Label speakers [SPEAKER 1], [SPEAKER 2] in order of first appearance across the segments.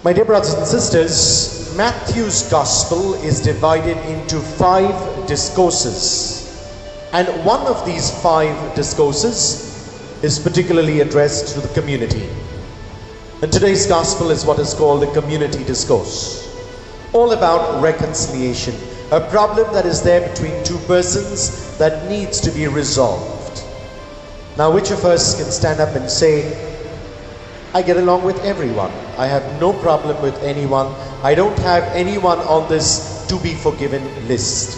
[SPEAKER 1] My dear brothers and sisters, Matthew's Gospel is divided into 5 discourses. And one of these 5 discourses is particularly addressed to the community. And today's Gospel is what is called the community discourse. All about reconciliation, a problem that is there between two persons that needs to be resolved. Now, which of us can stand up and say, I get along with everyone. I have no problem with anyone. I don't have anyone on this to be forgiven list.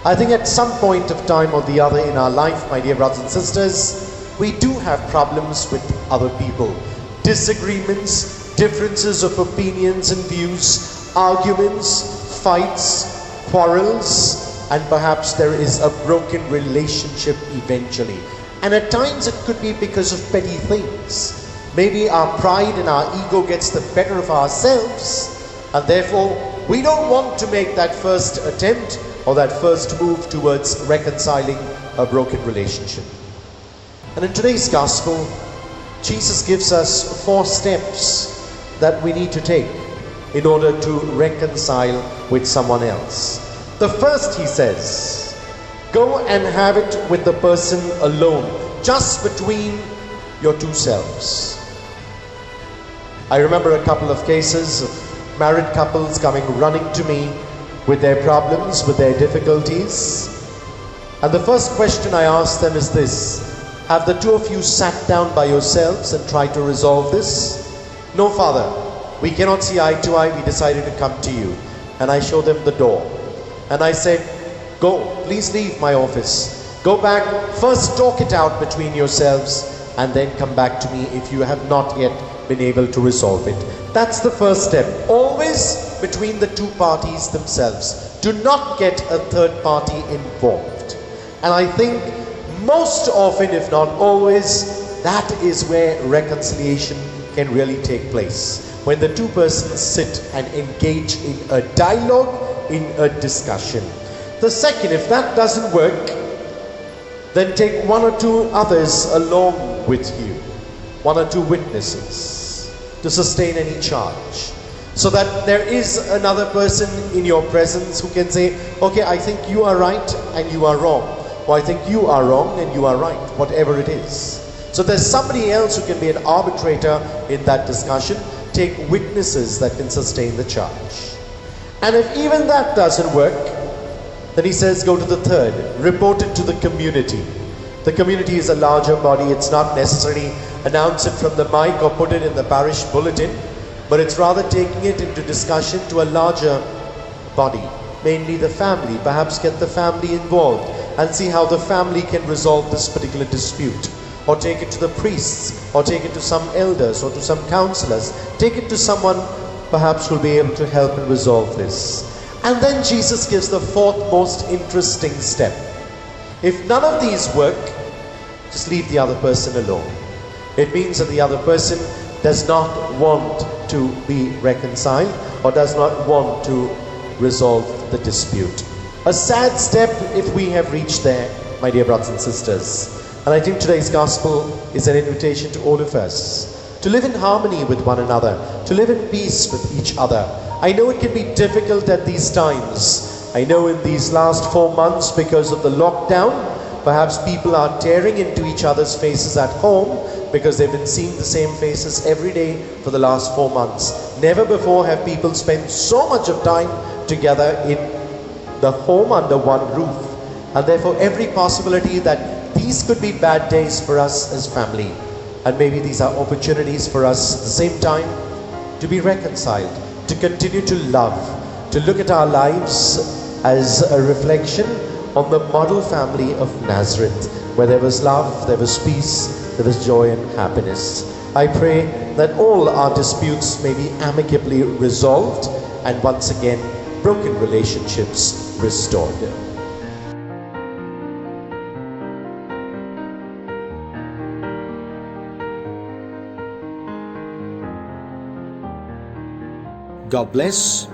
[SPEAKER 1] I think at some point of time or the other in our life, my dear brothers and sisters, we do have problems with other people. Disagreements, differences of opinions and views, arguments, fights, quarrels, and perhaps there is a broken relationship eventually. And at times it could be because of petty things. Maybe our pride and our ego gets the better of ourselves, and therefore we don't want to make that first attempt or that first move towards reconciling a broken relationship. And in today's Gospel, Jesus gives us 4 steps that we need to take in order to reconcile with someone else. The first, he says, go and have it with the person alone, just between your two selves. I remember a couple of cases of married couples coming running to me with their problems, with their difficulties. And the first question I asked them is this: have the two of you sat down by yourselves and tried to resolve this? No, Father, we cannot see eye to eye, we decided to come to you. And I showed them the door. And I said, go, please leave my office. Go back, first talk it out between yourselves, and then come back to me if you have not yet been able to resolve it. That's the first step. Always between the two parties themselves. Do not get a third party involved. And I think most often, if not always, that is where reconciliation can really take place. When the two persons sit and engage in a dialogue, in a discussion. The second, if that doesn't work, then take 1 or 2 others along with you. 1 or 2 witnesses to sustain any charge, so that there is another person in your presence who can say, okay, I think you are right and you are wrong, or I think you are wrong and you are right, whatever it is. So there's somebody else who can be an arbitrator in that discussion. Take witnesses that can sustain the charge. And if even that doesn't work, then he says go to the third, report it to the community. The community is a larger body. It's not necessarily announce it from the mic or put it in the parish bulletin, but it's rather taking it into discussion to a larger body, mainly the family. Perhaps get the family involved and see how the family can resolve this particular dispute, or take it to the priests, or take it to some elders, or to some counselors. Take it to someone perhaps who will be able to help and resolve this. And then Jesus gives the 4th most interesting step. If none of these work, just leave the other person alone. It means that the other person does not want to be reconciled or does not want to resolve the dispute. A sad step if we have reached there, my dear brothers and sisters. And I think today's Gospel is an invitation to all of us to live in harmony with one another, to live in peace with each other. I know it can be difficult at these times. I know in these last 4 months, because of the lockdown, perhaps people are tearing into each other's faces at home because they've been seeing the same faces every day for the last 4 months. Never before have people spent so much of time together in the home under one roof. And therefore every possibility that these could be bad days for us as family. And maybe these are opportunities for us at the same time to be reconciled, to continue to love, to look at our lives as a reflection on the model family of Nazareth, where there was love, there was peace, there was joy and happiness. I pray that all our disputes may be amicably resolved and once again broken relationships restored. God bless,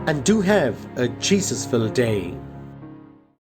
[SPEAKER 1] and do have a Jesus-filled day.